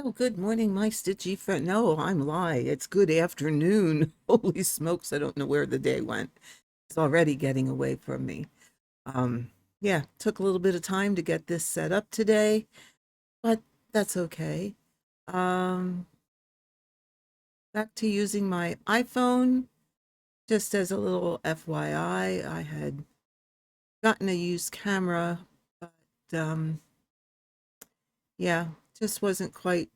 Oh, good morning, my stitchy friend. No, I'm lying. It's good afternoon. Holy smokes, I don't know where the day went. It's already getting away from me. Um, yeah, took a little bit of time to get this set up today, but that's okay. Um, Back to using my iPhone. Just as a little FYI, I had gotten a used camera, but yeah, just wasn't quite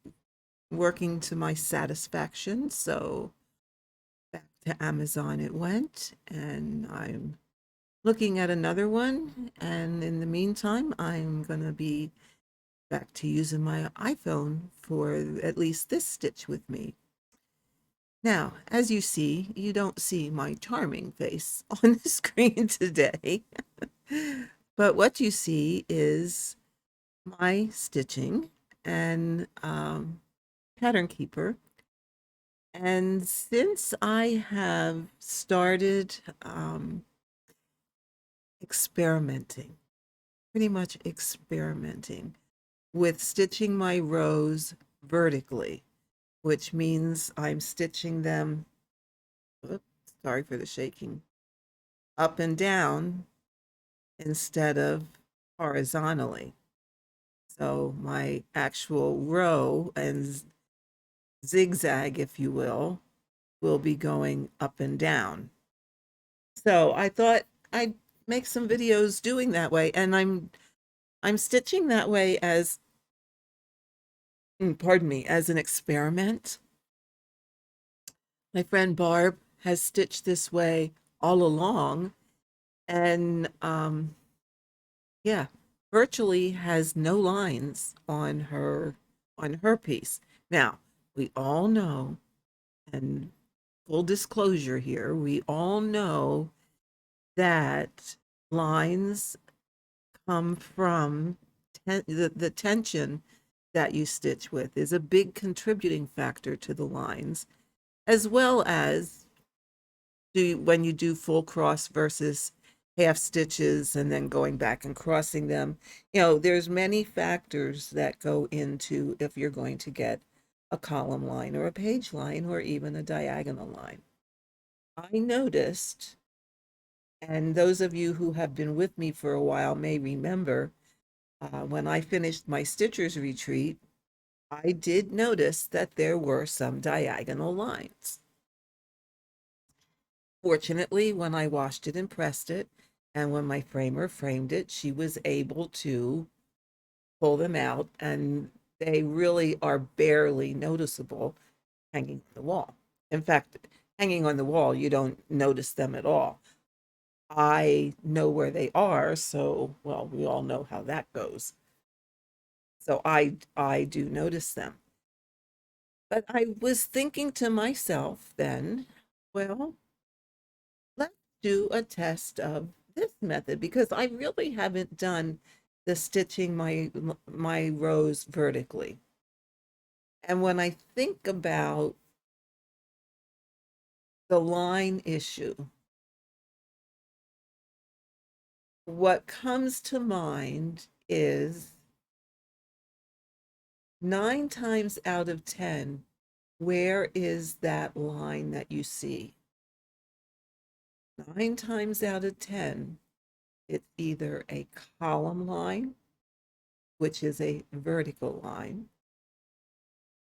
working to my satisfaction, so back to Amazon it went, and I'm looking at another one. And in the meantime, I'm going to be back to using my iPhone for at least this stitch with me. Now, as you see, you don't see my charming face on the screen today, but what you see is my stitching and pattern keeper. And since I have started experimenting, pretty much experimenting with stitching my rows vertically, which means I'm stitching them, oops, sorry for the shaking, up and down instead of horizontally. So my actual row and zigzag, if you will be going up and down. So I thought I'd make some videos doing that way, and I'm stitching that way as, pardon me, as an experiment. My friend Barb has stitched this way all along, and yeah, virtually has no lines on her piece. Now, we all know, and full disclosure here, we all know that lines come from the tension that you stitch with is a big contributing factor to the lines, as well as when you do full cross versus half stitches and then going back and crossing them. There's many factors that go into if you're going to get a column line or a page line or even a diagonal line. I noticed, and those of you who have been with me for a while may remember, when I finished my Stitchers retreat, I did notice that there were some diagonal lines. Fortunately, when I washed it and pressed it, and when my framer framed it, she was able to pull them out, and they really are barely noticeable hanging on the wall. In fact, hanging on the wall, you don't notice them at all. I know where they are, so, well, we all know how that goes. So I do notice them. But I was thinking to myself then, well, let's do a test of this method because I really haven't done the stitching my rows vertically. And when I think about the line issue, what comes to mind is 9 times out of 10, where is that line that you see? 9 times out of 10, it's either a column line, which is a vertical line.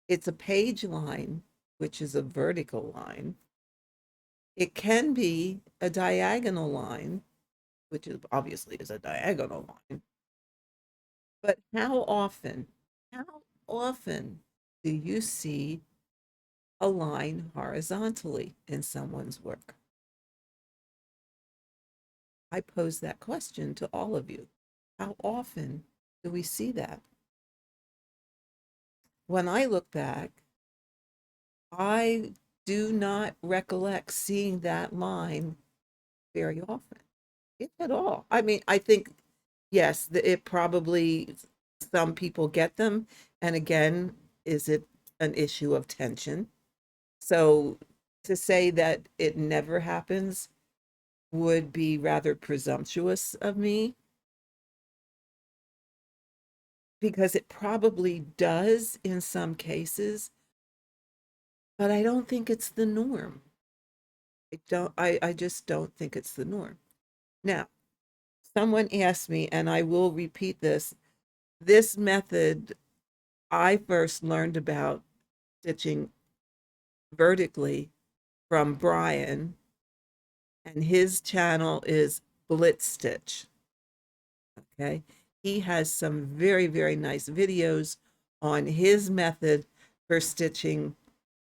It's a page line, which is a vertical line. It can be a diagonal line, which is obviously is a diagonal line. But how often do you see a line horizontally in someone's work? I pose that question to all of you. How often do we see that? When I look back, I do not recollect seeing that line very often, if at all. I mean, I think, yes, it probably, some people get them. And again, is it an issue of tension? So to say that it never happens would be rather presumptuous of me. because it probably does in some cases, but I don't think it's the norm. I just don't think it's the norm. Now, someone asked me, and I will repeat this method I first learned about stitching vertically from Brian, and his channel is Blitz Stitch. Okay. He has some very, very nice videos on his method for stitching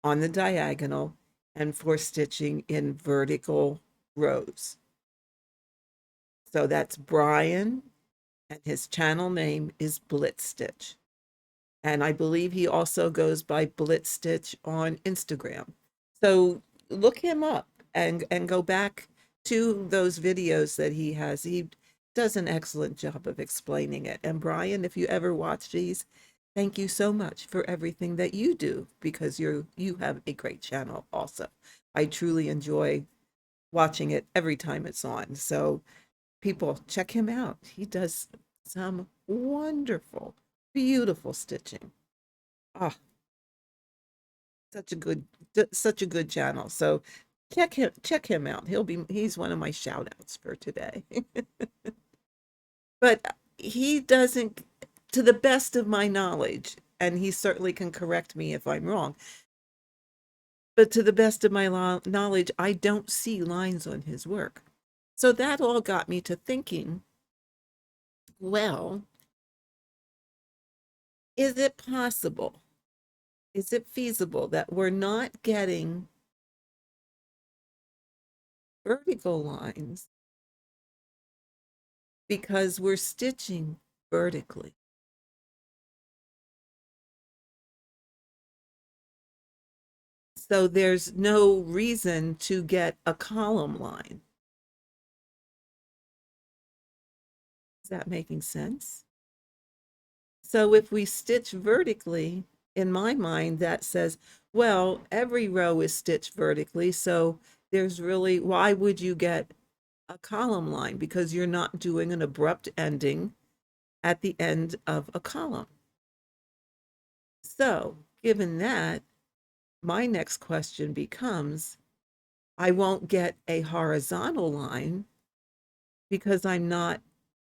on the diagonal and for stitching in vertical rows. So that's Brian, and his channel name is Blitz Stitch. And I believe he also goes by Blitz Stitch on Instagram. So look him up and go back to those videos that he has. He does an excellent job of explaining it. And Brian, if you ever watch these, thank you so much for everything that you do, because you have a great channel also. I truly enjoy watching it every time it's on. So people, check him out. He does some wonderful, beautiful stitching. Oh, such a good channel. So check him out. He's one of my shout outs for today. But he doesn't, to the best of my knowledge, and he certainly can correct me if I'm wrong, but to the best of my knowledge, I don't see lines on his work. So that all got me to thinking, well, is it possible? Is it feasible that we're not getting vertical lines because we're stitching vertically? So there's no reason to get a column line. Is that making sense? So if we stitch vertically, in my mind, that says, well, every row is stitched vertically. So there's really, why would you get a column line? Because you're not doing an abrupt ending at the end of a column. So given that, my next question becomes, I won't get a horizontal line because I'm not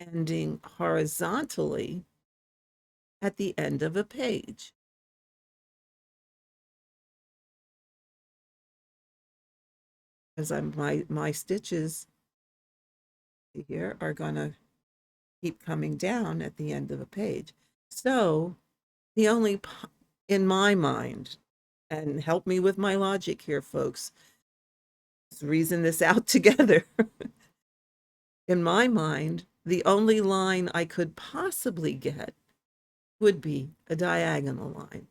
ending horizontally at the end of a page. Because my stitches here are gonna keep coming down at the end of a page. So the only, in my mind, and help me with my logic here, folks, let's reason this out together. In my mind, the only line I could possibly get would be a diagonal line.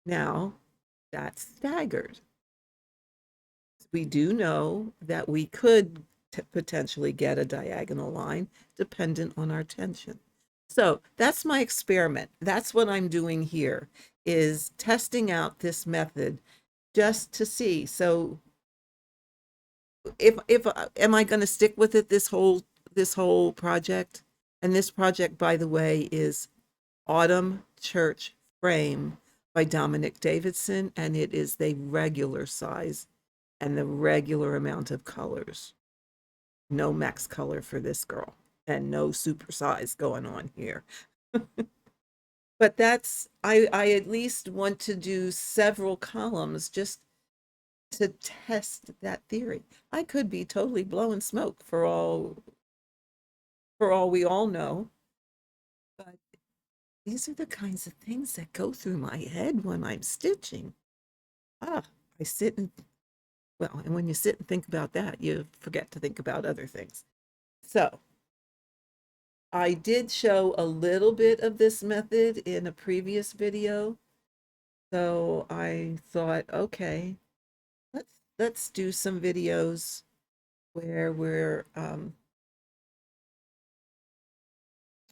Now, that's staggered. We do know that we could potentially get a diagonal line dependent on our tension. So that's my experiment. That's what I'm doing here, is testing out this method just to see. So if am I going to stick with it this whole project? And this project, by the way, is Autumn Church Frame by Dominic Davidson, and it is the regular size and the regular amount of colors. No max color for this girl, and no super size going on here. But I at least want to do several columns just to test that theory. I could be totally blowing smoke for all we all know, but these are the kinds of things that go through my head when I'm stitching. Ah, I sit and, well, and when you sit and think about that, you forget to think about other things. So I did show a little bit of this method in a previous video. So I thought, okay, let's do some videos where we're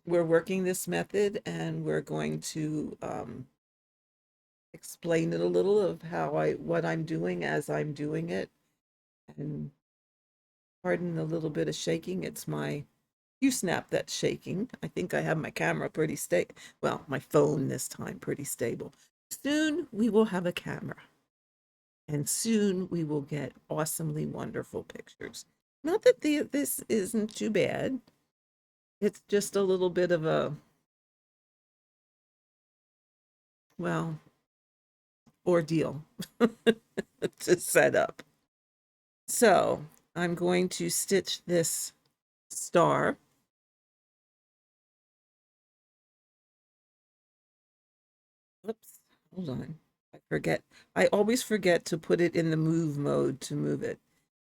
working this method, and we're going to explain it a little of what I'm doing as I'm doing it. And pardon a little bit of shaking. It's my You snap that's shaking. I think I have my camera pretty stable. Well, my phone this time pretty stable. Soon we will have a camera. And soon we will get awesomely wonderful pictures. Not that this isn't too bad. It's just a little bit of a, well, ordeal to set up. So I'm going to stitch this star. Oops, hold on. I forget. I always forget to put it in the move mode to move it.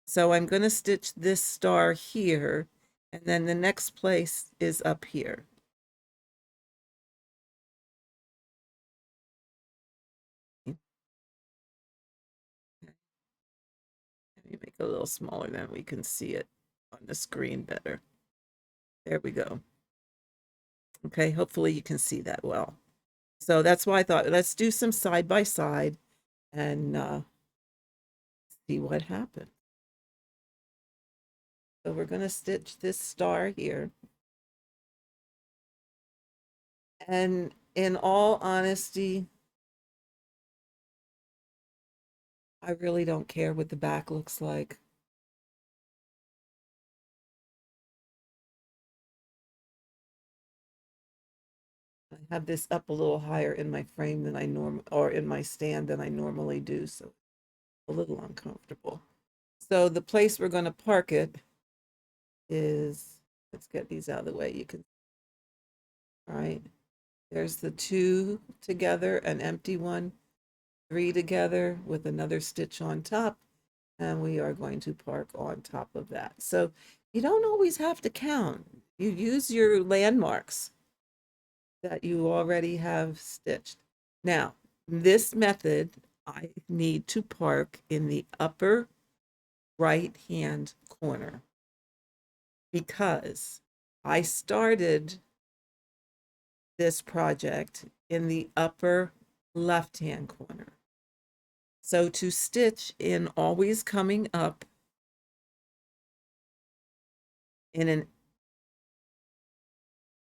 So I'm going to stitch this star here, and then the next place is up here. Let me make it a little smaller then we can see it on the screen better. There we go. Okay, hopefully you can see that well. So that's why I thought let's do some side by side and see what happens. So we're going to stitch this star here. And in all honesty, I really don't care what the back looks like. I have this up a little higher in my frame than I or in my stand than I normally do, so a little uncomfortable. So the place we're going to park it is, let's get these out of the way. You can, all right, there's the 2 together, an empty one, 3 together with another stitch on top, and we are going to park on top of that. So you don't always have to count. You use your landmarks that you already have stitched. Now, this method, I need to park in the upper right-hand corner because I started this project in the upper left-hand corner. So to stitch in always coming up in an,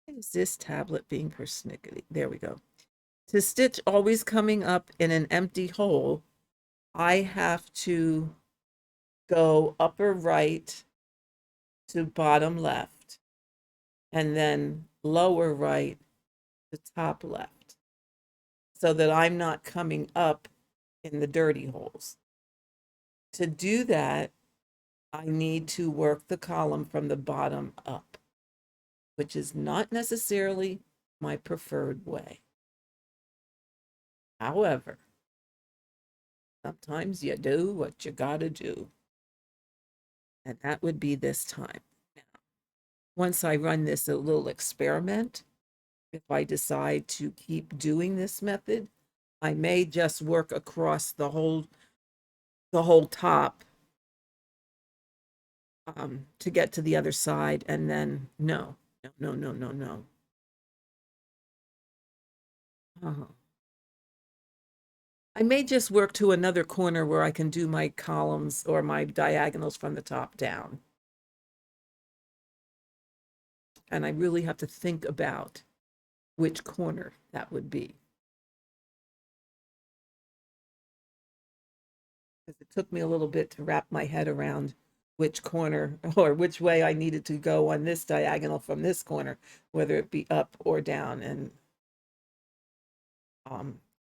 is this tablet being persnickety? There we go. To stitch always coming up in an empty hole, I have to go upper right to bottom left and then lower right to top left so that I'm not coming up in the dirty holes. To do that, I need to work the column from the bottom up, which is not necessarily my preferred way. However, sometimes you do what you gotta do. And that would be this time. Now, once I run this a little experiment, if I decide to keep doing this method, I may just work across the whole top to get to the other side, and then no. I may just work to another corner where I can do my columns or my diagonals from the top down. And I really have to think about which corner that would be. Because it took me a little bit to wrap my head around which corner or which way I needed to go on this diagonal from this corner, whether it be up or down. And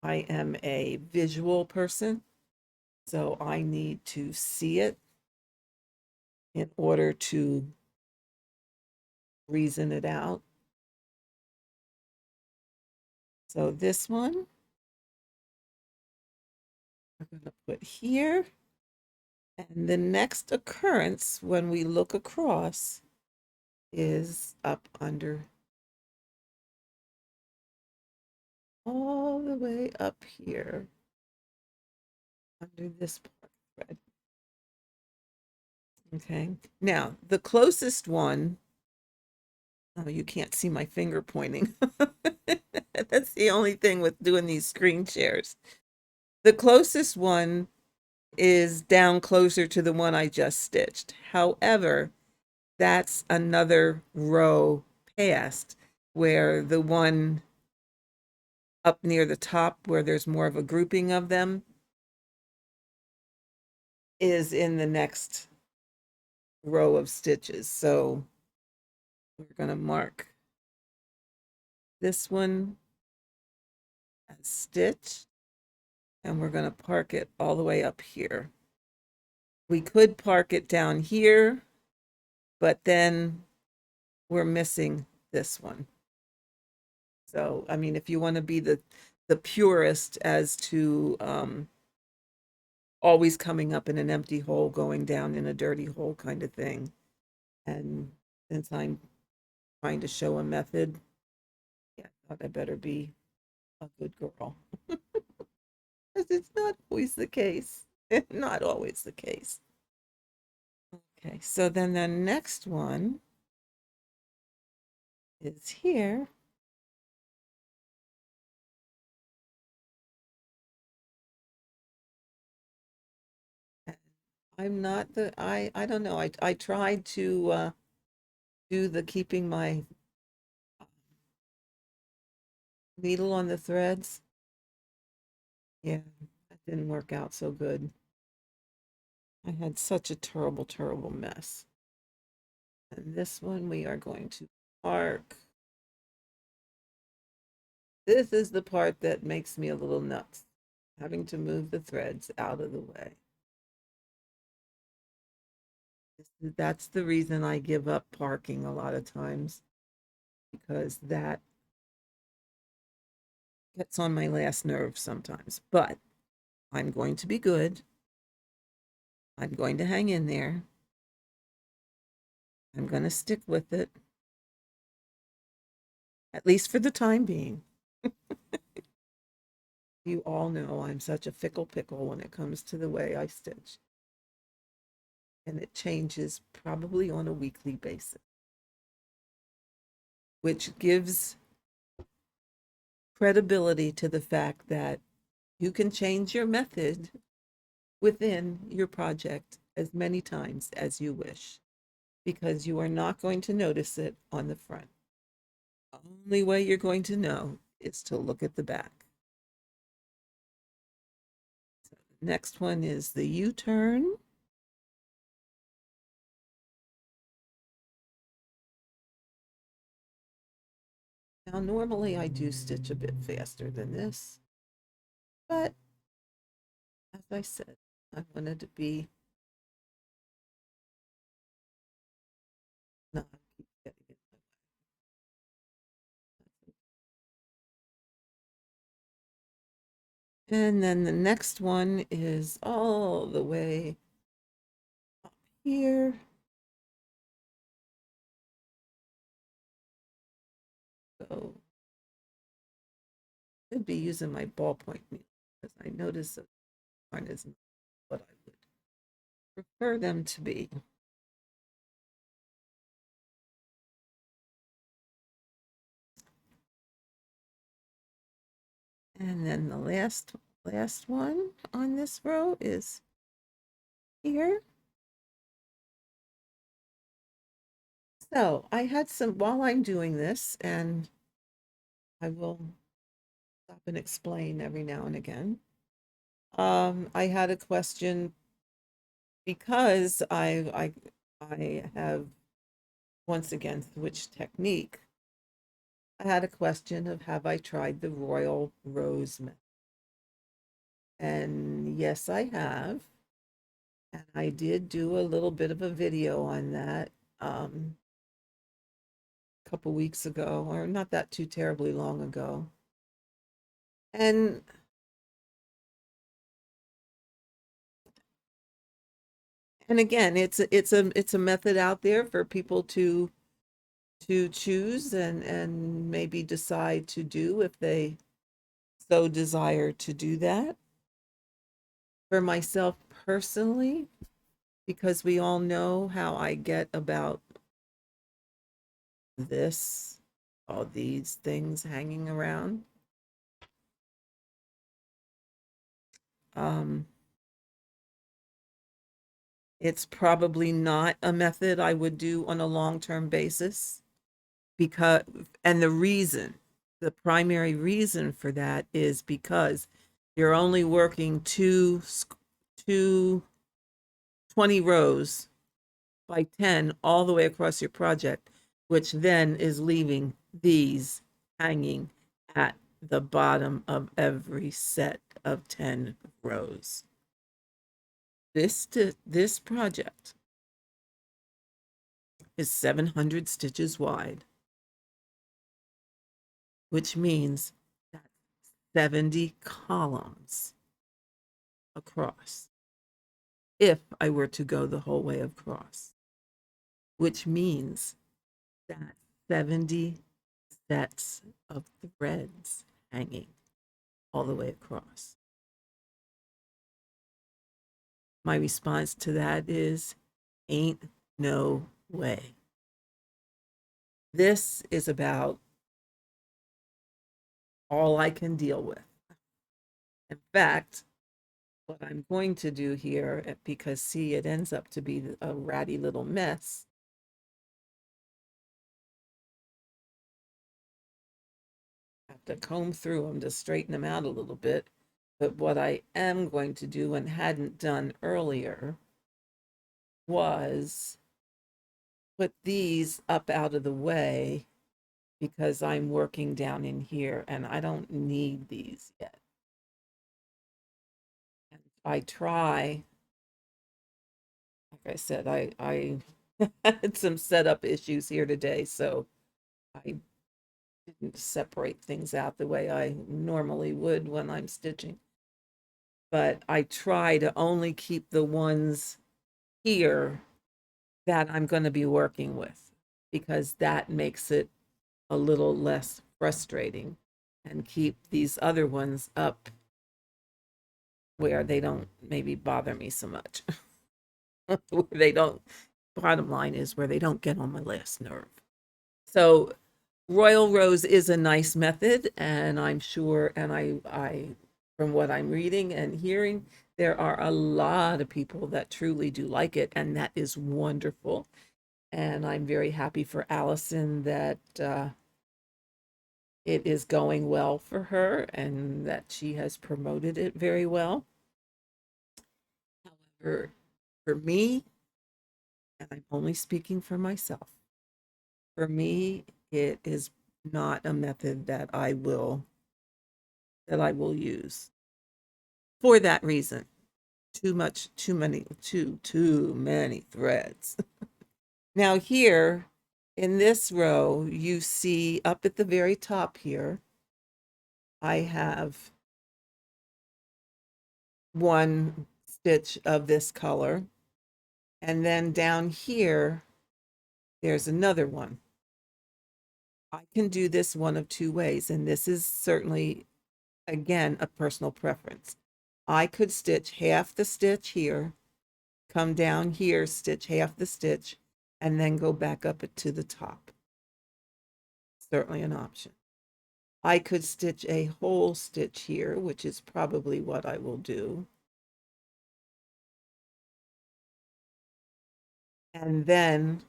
I am a visual person, so I need to see it in order to reason it out. So this one, I'm going to put here. And the next occurrence when we look across is up under, all the way up here, under this thread. Okay, now the closest one, oh, you can't see my finger pointing. That's the only thing with doing these screen shares. The closest one is down closer to the one I just stitched. However, that's another row past where the one up near the top where there's more of a grouping of them is in the next row of stitches. So we're going to mark this one as stitch, and we're going to park it all the way up here. We could park it down here, but then we're missing this one. So, I mean, if you want to be the purist as to always coming up in an empty hole, going down in a dirty hole kind of thing. And since I'm trying to show a method, yeah, I thought I better be a good girl. Because it's not always the case. Not always the case. Okay, so then the next one is here. I'm not the I don't know. I tried to do the keeping my needle on the threads. Yeah, that didn't work out so good. I had such a terrible, terrible mess. And this one we are going to mark. This is the part that makes me a little nuts, having to move the threads out of the way. That's the reason I give up parking a lot of times, because that gets on my last nerve sometimes. But I'm going to be good. I'm going to hang in there. I'm going to stick with it, at least for the time being. You all know I'm such a fickle pickle when it comes to the way I stitch. And it changes probably on a weekly basis, which gives credibility to the fact that you can change your method within your project as many times as you wish, because you are not going to notice it on the front. The only way you're going to know is to look at the back. So the next one is the U-turn. Now, normally I do stitch a bit faster than this, but as I said, I wanted to be not keep getting it. And then the next one is all the way up here. So I could be using my ballpoint needle because I notice that mine isn't what I would prefer them to be. And then the last one on this row is here. So I had some, while I'm doing this, and I will stop and explain every now and again. I had a question because I have once again switched technique. I had a question of, have I tried the Royal Rose method? And yes, I have. And I did do a little bit of a video on that a couple weeks ago, or not that too terribly long ago. And again, it's a method out there for people to choose and maybe decide to do if they so desire to do that. For myself personally, because we all know how I get about this, all these things hanging around. Um, It's probably not a method I would do on a long-term basis because, and the primary reason for that is because you're only working two 20 rows by 10 all the way across your project, which then is leaving these hanging at the bottom of every set of 10 rows. This project is 700 stitches wide, which means that's 70 columns across if I were to go the whole way across, which means that 70 sets of threads hanging all the way across. My response to that is, ain't no way. This is about all I can deal with. In fact, what I'm going to do here, because see, it ends up to be a ratty little mess. I have to comb through them to straighten them out a little bit. But what I am going to do and hadn't done earlier was put these up out of the way because I'm working down in here and I don't need these yet. And I try, like I said, I had some setup issues here today, so I didn't separate things out the way I normally would when I'm stitching. But I try to only keep the ones here that I'm going to be working with because that makes it a little less frustrating, and keep these other ones up where they don't maybe bother me so much. Where they don't, bottom line is where they don't get on my last nerve. So Royal Rose is a nice method, and I'm sure, and I from what I'm reading and hearing, there are a lot of people that truly do like it, and that is wonderful. And I'm very happy for Allison that it is going well for her and that she has promoted it very well. However, for me, and I'm only speaking for myself, for me, it is not a method that I will use for that reason. Too many threads. Now here in this row, you see up at the very top here, I have one stitch of this color. And then down here, there's another one. I can do this one of two ways, and this is certainly, again, a personal preference. I could stitch half the stitch here, come down here, stitch half the stitch, and then go back up it to the top. Certainly an option. I could stitch a whole stitch here, which is probably what I will do. And then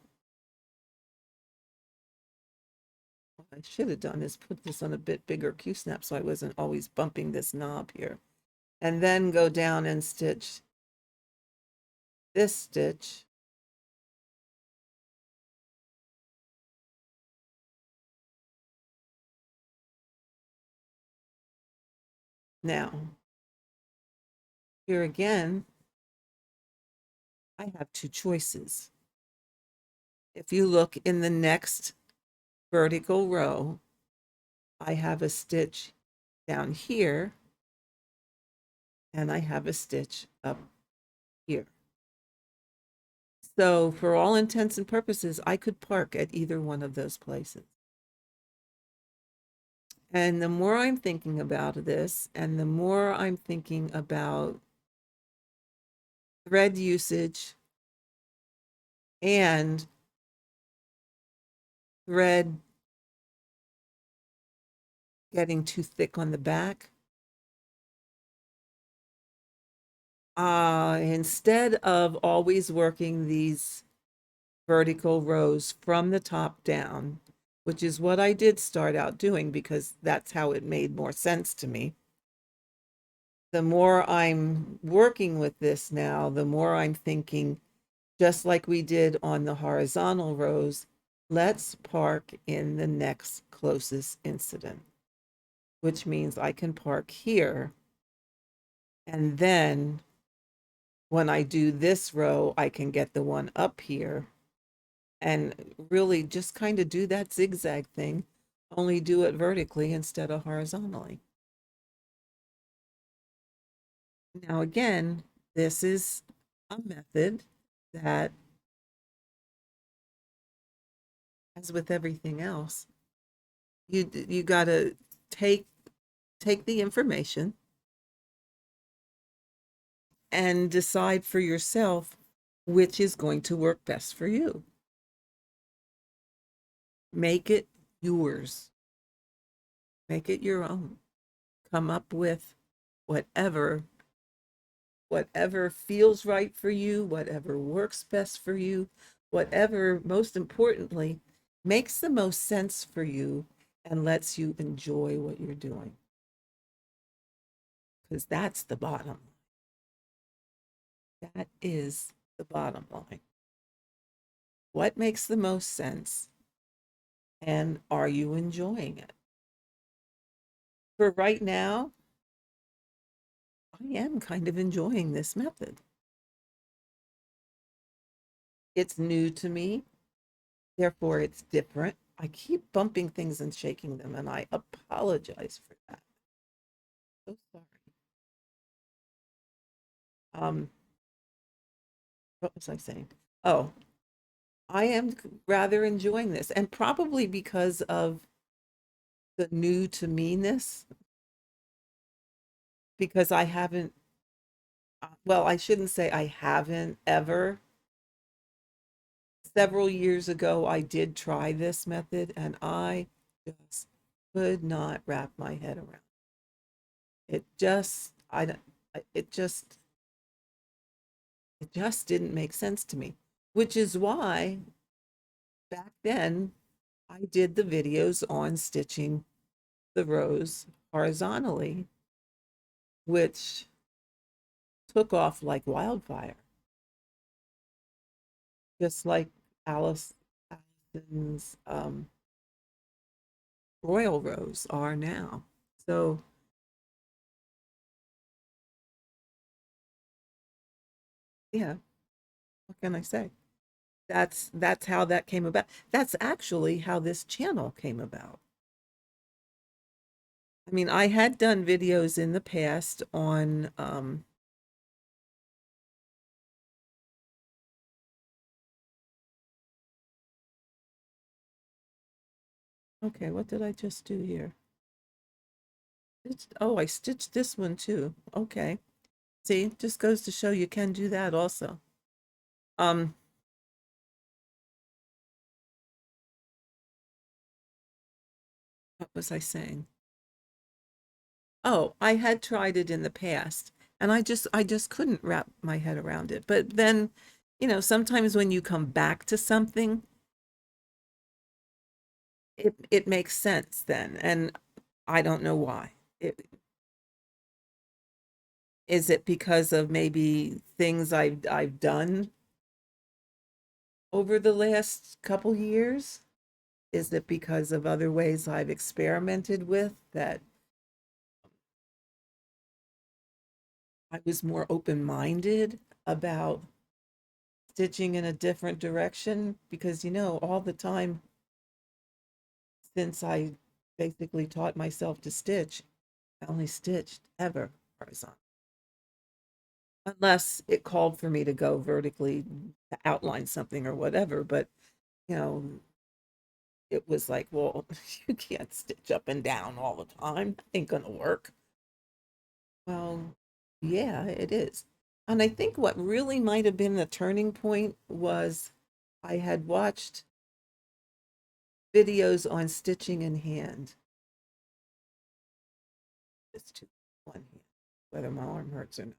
what I should have done is put this on a bit bigger Q-snap so I wasn't always bumping this knob here. And then go down and stitch this stitch. Now, here again, I have two choices. If you look in the next vertical row, I have a stitch down here and I have a stitch up here. So for all intents and purposes, I could park at either one of those places. And the more I'm thinking about this, and the more I'm thinking about thread usage and thread getting too thick on the back, Instead of always working these vertical rows from the top down, which is what I did start out doing because that's how it made more sense to me. The more I'm working with this now, the more I'm thinking, just like we did on the horizontal rows, let's park in the next closest incident, which means I can park here. And then when I do this row, I can get the one up here and really just kind of do that zigzag thing, only do it vertically instead of horizontally. Now, again, this is a method that, as with everything else, you got to take take the information and decide for yourself which is going to work best for you. Make it yours. Make it your own. Come up with whatever whatever feels right for you, whatever works best for you, whatever, most importantly, makes the most sense for you and lets you enjoy what you're doing. Because that's the bottom. That is the bottom line. What makes the most sense? And are you enjoying it? For right now, I am kind of enjoying this method. It's new to me, therefore it's different. I keep bumping things and shaking them, and I apologize for that. So sorry. Um, what was I saying? Oh, I am rather enjoying this, and probably because of the new to me-ness, because I haven't, well, I shouldn't say I haven't ever. Several years ago, I did try this method, and I just could not wrap my head around it. Just, I don't, it just, it just didn't make sense to me, which is why back then I did the videos on stitching the rows horizontally, which took off like wildfire, just like Allison's royal rows are now. So yeah, what can I say? That's how that came about. That's actually how this channel came about. I mean, I had done videos in the past on okay, what did I just do here? Oh, I stitched this one too. Okay. See, just goes to show you can do that also. Um, what was I saying? Oh, I had tried it in the past and I just couldn't wrap my head around it. But then, sometimes when you come back to something, it makes sense then. And I don't know why. Is it because of maybe things I've done over the last couple years? Is it because of other ways I've experimented with that I was more open-minded about stitching in a different direction? Because, all the time since I basically taught myself to stitch, I only stitched ever horizontal. Unless it called for me to go vertically to outline something or whatever. But, you know, it was like, well, you can't stitch up and down all the time. That ain't gonna work. Well, yeah, it is. And I think what really might have been the turning point was I had watched videos on stitching in hand. It's to one hand, whether my arm hurts or not.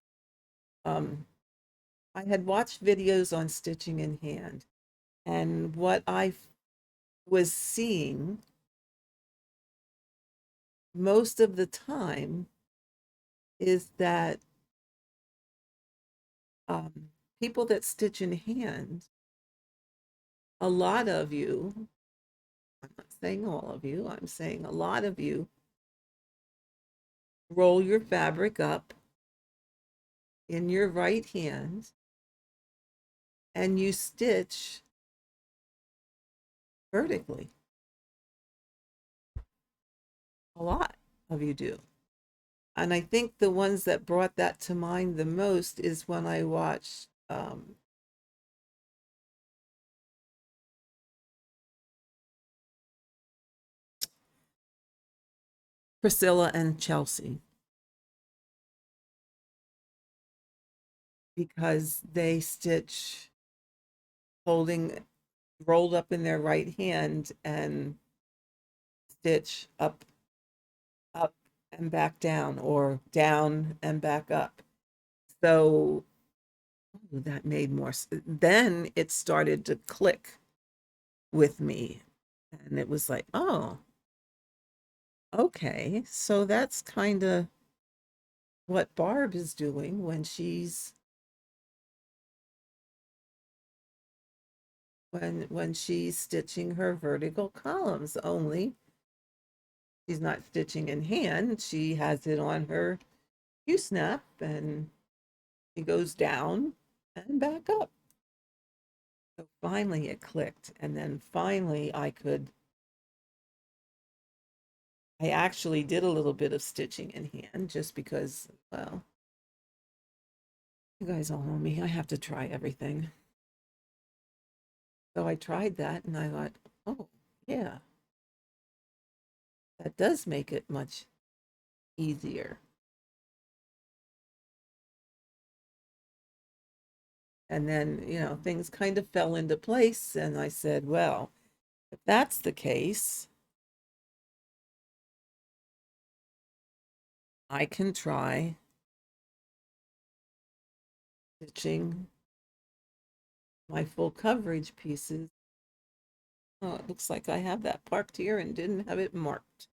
Um, I had watched videos on stitching in hand, and what I was seeing most of the time is that um, people that stitch in hand, a lot of you, I'm not saying all of you, I'm saying a lot of you roll your fabric up in your right hand and you stitch vertically. A lot of you do. And I think the ones that brought that to mind the most is when I watched Priscilla and Chelsea, because they stitch holding rolled up in their right hand and stitch up, up and back down, or down and back up. So that made more then it started to click with me, and it was like, oh, okay, so that's kind of what Barb is doing when she's stitching her vertical columns, only she's not stitching in hand. She has it on her U-snap, and she goes down and back up. So finally it clicked, and then finally I actually did a little bit of stitching in hand, just because, well, you guys all know me, I have to try everything. So I tried that and I thought, oh, yeah, that does make it much easier. And then, things kind of fell into place. And I said, well, if that's the case, I can try stitching my full coverage pieces. Oh, it looks like I have that parked here and didn't have it marked.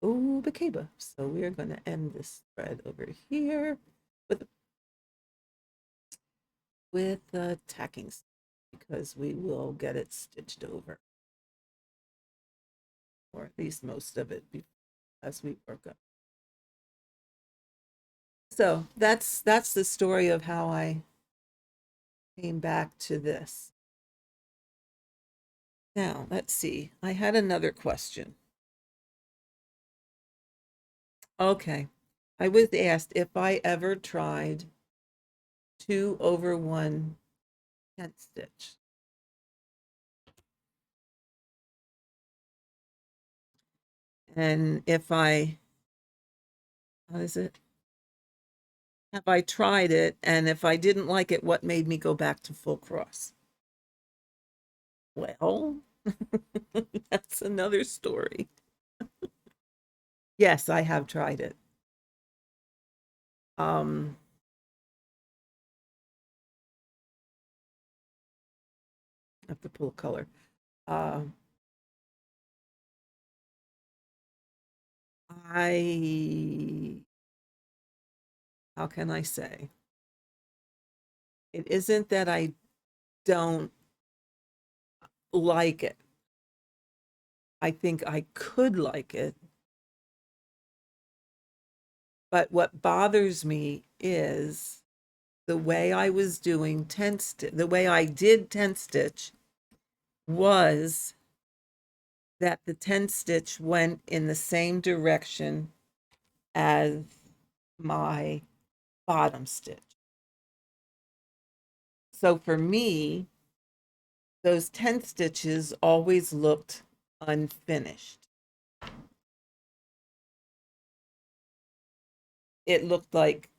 Oh, Bakeba. So we're going to end this thread over here with tacking, because we will get it stitched over, or at least most of it, as we work up. So that's the story of how I came back to this. Now, let's see. I had another question. Okay. I was asked if I ever tried 2/1 tent stitch. And what is it? Have I tried it? And if I didn't like it, what made me go back to full cross? Well, that's another story. Yes, I have tried it. Um, I have to pull color. Uh, I, how can I say? It isn't that I don't like it. I think I could like it. But what bothers me is the way I was doing the way I did tent stitch was that the tent stitch went in the same direction as my bottom stitch. So for me, those tent stitches always looked unfinished. It looked like,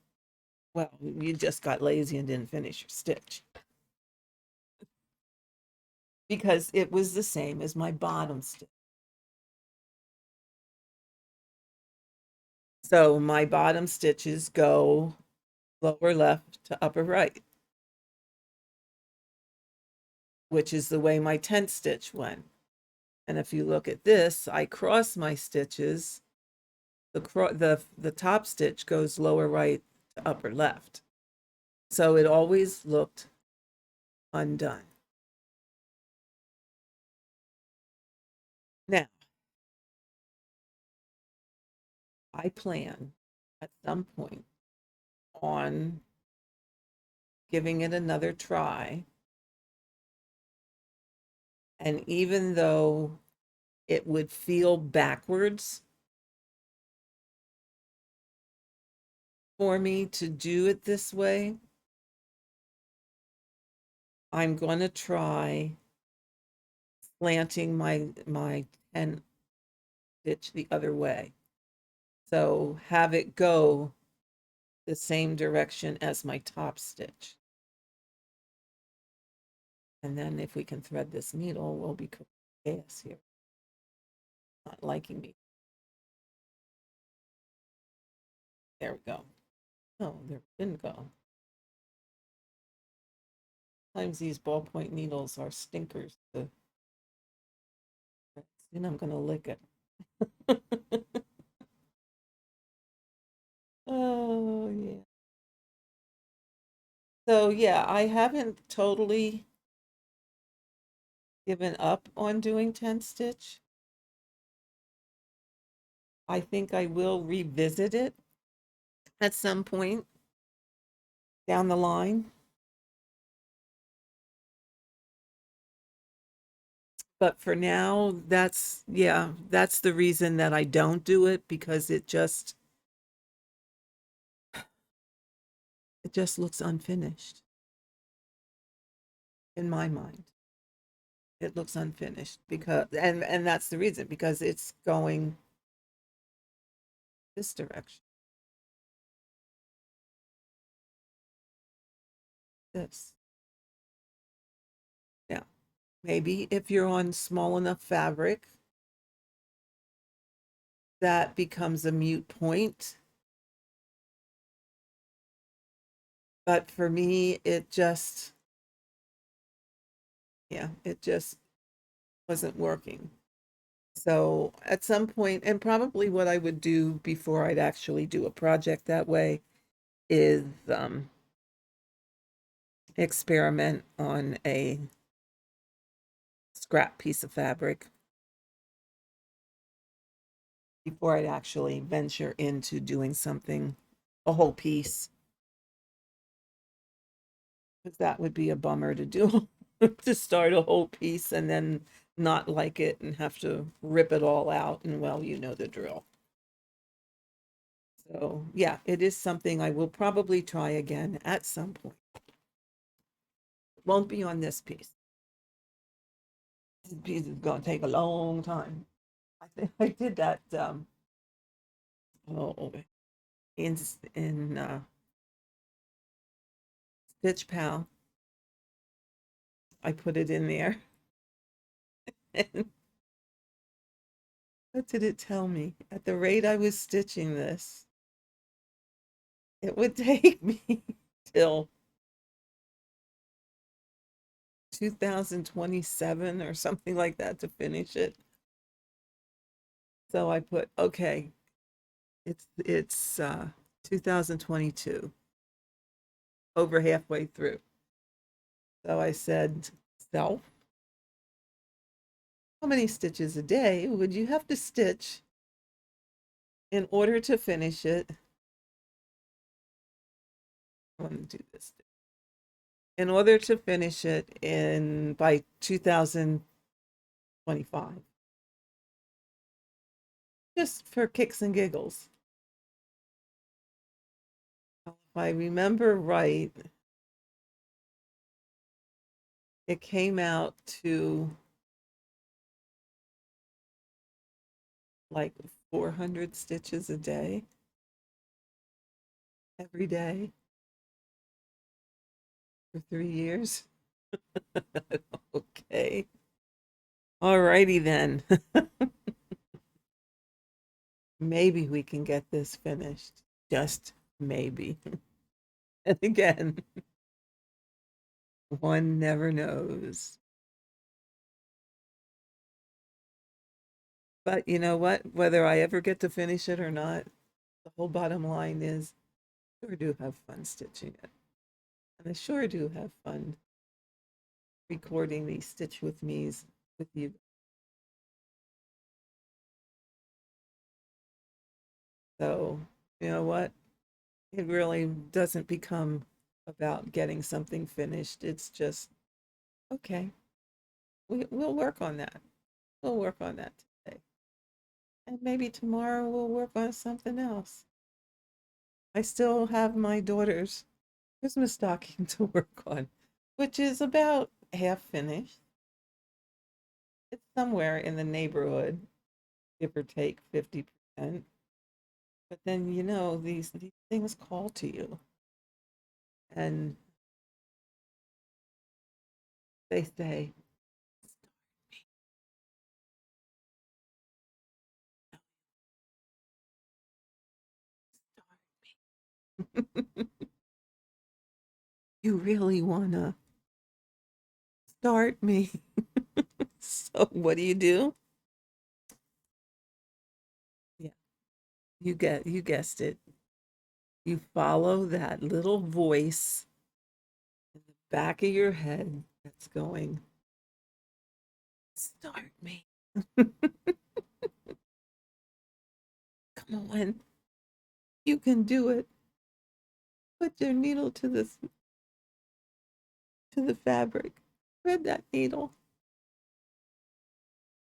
well, you just got lazy and didn't finish your stitch, because it was the same as my bottom stitch. So my bottom stitches go lower left to upper right, which is the way my 10th stitch went. And if you look at this, I cross my stitches. The top stitch goes lower right to upper left. So it always looked undone. Now, I plan at some point on giving it another try. And even though it would feel backwards for me to do it this way, I'm going to try slanting my 10 stitch the other way. So have it go the same direction as my top stitch. And then if we can thread this needle, we'll be cooking gas here. Not liking me. There we go. Oh, there didn't go. Sometimes these ballpoint needles are stinkers. And I'm going to lick it. Oh, yeah. So, yeah, I haven't totally given up on doing 10 stitch. I think I will revisit it at some point down the line. But for now, that's the reason that I don't do it, because it just looks unfinished in my mind. It looks unfinished because and that's the reason, because it's going this direction. This. Yeah. Maybe if you're on small enough fabric, that becomes a mute point. But for me, it just wasn't working. So at some point, and probably what I would do before I'd actually do a project that way is experiment on a scrap piece of fabric before I'd actually venture into doing something, a whole piece, because that would be a bummer to do, to start a whole piece and then not like it and have to rip it all out. And well, you know the drill. So, yeah, it is something I will probably try again at some point. It won't be on this piece. This piece is going to take a long time. I think I did that oh, in Stitch Pal. I put it in there. And what did it tell me? At the rate I was stitching this, it would take me till 2027 or something like that to finish it. So I put, okay, it's 2022, over halfway through. So I said, self, how many stitches a day would you have to stitch in order to finish it? I want to do this. In order to finish it in by 2025. Just for kicks and giggles. If I remember right, it came out to like 400 stitches a day, every day for 3 years. Okay. All righty then. Maybe we can get this finished. Just maybe. And again, one never knows. But you know what? Whether I ever get to finish it or not, the whole bottom line is I sure do have fun stitching it. And I sure do have fun recording these Stitch with Me's with you. So, you know what? It really doesn't become about getting something finished. It's just, okay, we'll work on that. We'll work on that today. And maybe tomorrow we'll work on something else. I still have my daughter's Christmas stocking to work on, which is about half finished. It's somewhere in the neighborhood, give or take 50%. But then, these things call to you and they say, you really want to start me. So what do? Yeah, you guessed it. You follow that little voice in the back of your head that's going, start me. Come on, you can do it. Put your needle to the fabric. Thread that needle.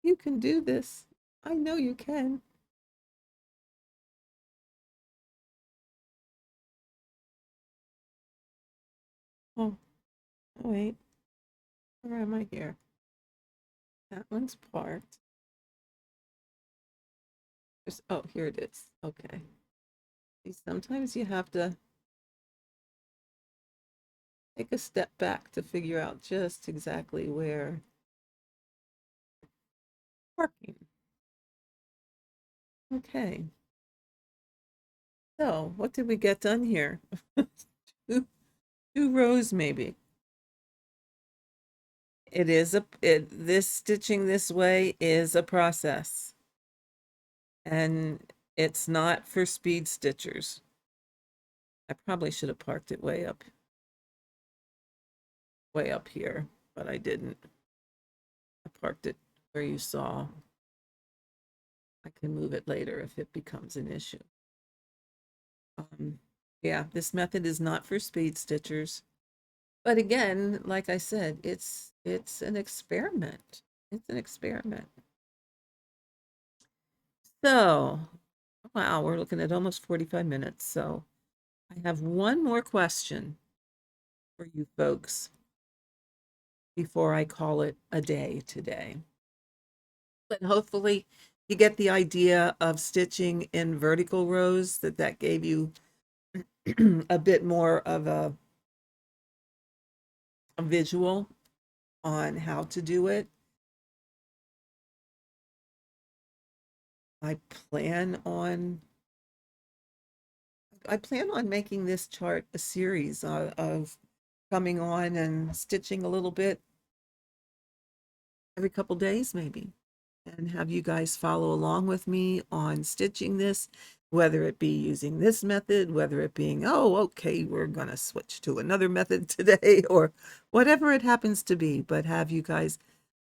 You can do this. I know you can. Oh, wait. Where am I here? That one's part. Oh, here it is. Okay. See, sometimes you have to take a step back to figure out just exactly where working. Okay. So, what did we get done here? two, two rows, maybe. This stitching this way is a process, and it's not for speed stitchers. I probably should have parked it way up here, but I didn't. I parked it where you saw. I can move it later if it becomes an issue. Yeah, this method is not for speed stitchers. But again, like I said, it's an experiment. It's an experiment. So, wow, we're looking at almost 45 minutes. So I have one more question for you folks before I call it a day today. But hopefully you get the idea of stitching in vertical rows, that gave you a bit more of a visual on how to do it. I plan on I plan on making this chart a series of coming on and stitching a little bit every couple days maybe, and have you guys follow along with me on stitching this, whether it be using this method, whether it being, oh, okay, we're gonna switch to another method today, or whatever it happens to be, but have you guys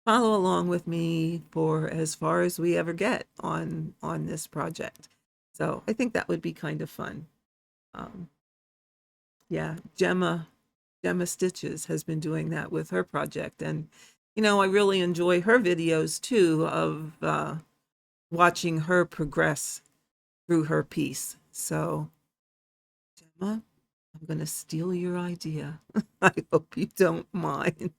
follow along with me for as far as we ever get on this project. So I think that would be kind of fun. Um, yeah, Gemma Stitches has been doing that with her project, and I really enjoy her videos too of watching her progress through her piece. So, Gemma, I'm going to steal your idea. I hope you don't mind.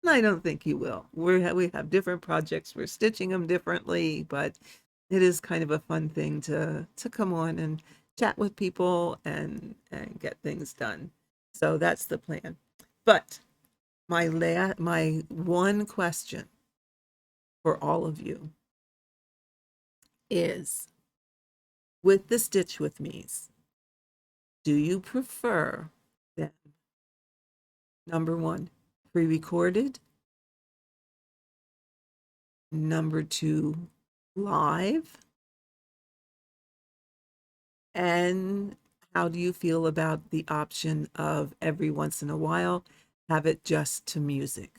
I don't think you will. We have different projects. We're stitching them differently, but it is kind of a fun thing to come on and chat with people and get things done. So that's the plan. But my one question for all of you is, with the Stitch with Me's, Do you prefer them, number one, pre-recorded, number two, live, and how do you feel about the option of every once in a while have it just to music?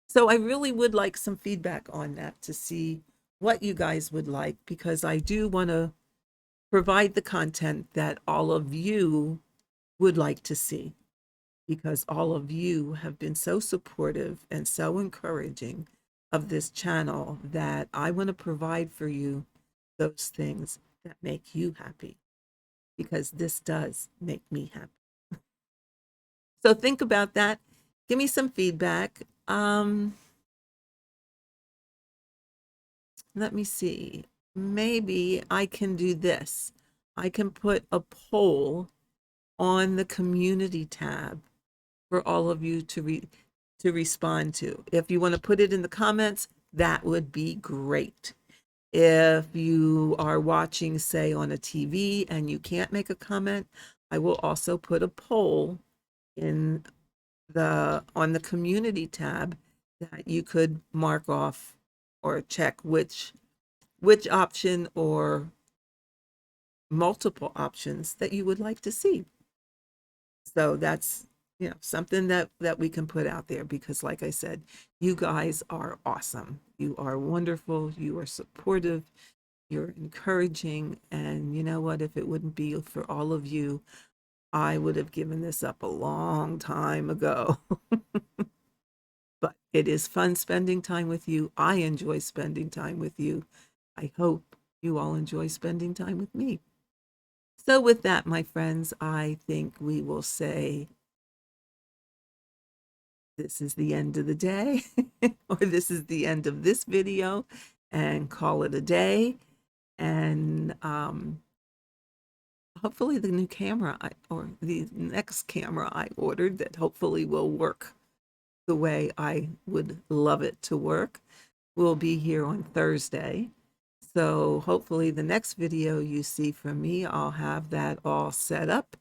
So I really would like some feedback on that to see what you guys would like, because I do want to provide the content that all of you would like to see, because all of you have been so supportive and so encouraging of this channel that I want to provide for you those things that make you happy, because this does make me happy. So think about that. Give me some feedback. Let me see. Maybe I can do this. I can put a poll on the community tab for all of you to respond to. If you want to put it in the comments, that would be great. If you are watching, say, on a TV and you can't make a comment, I will also put a poll in on the community tab that you could mark off or check which option or multiple options that you would like to see. So that's, something that we can put out there, because like I said, you guys are awesome. You are wonderful. You are supportive. You're encouraging. And you know what? If it wouldn't be for all of you, I would have given this up a long time ago. But it is fun spending time with you. I enjoy spending time with you. I hope you all enjoy spending time with me. So with that, my friends, I think we will say this is the end of the day, or this is the end of this video, and call it a day. And hopefully the new camera or the next camera I ordered, that hopefully will work the way I would love it to work, will be here on Thursday. So hopefully the next video you see from me, I'll have that all set up,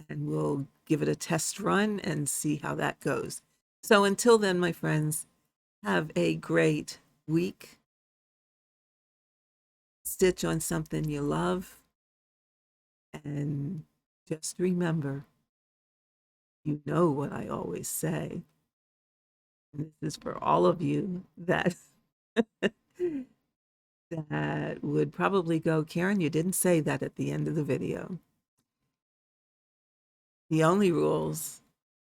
and we'll give it a test run and see how that goes. So until then, my friends, have a great week. Stitch on something you love, and just remember, you know what I always say. And this is for all of you that that would probably go, Karen, you didn't say that at the end of the video. The only rules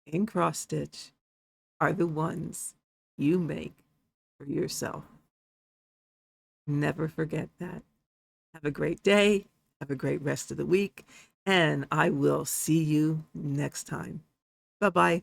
in cross stitch are the ones you make for yourself. Never forget that. Have a great day. Have a great rest of the week. And I will see you next time. Bye-bye.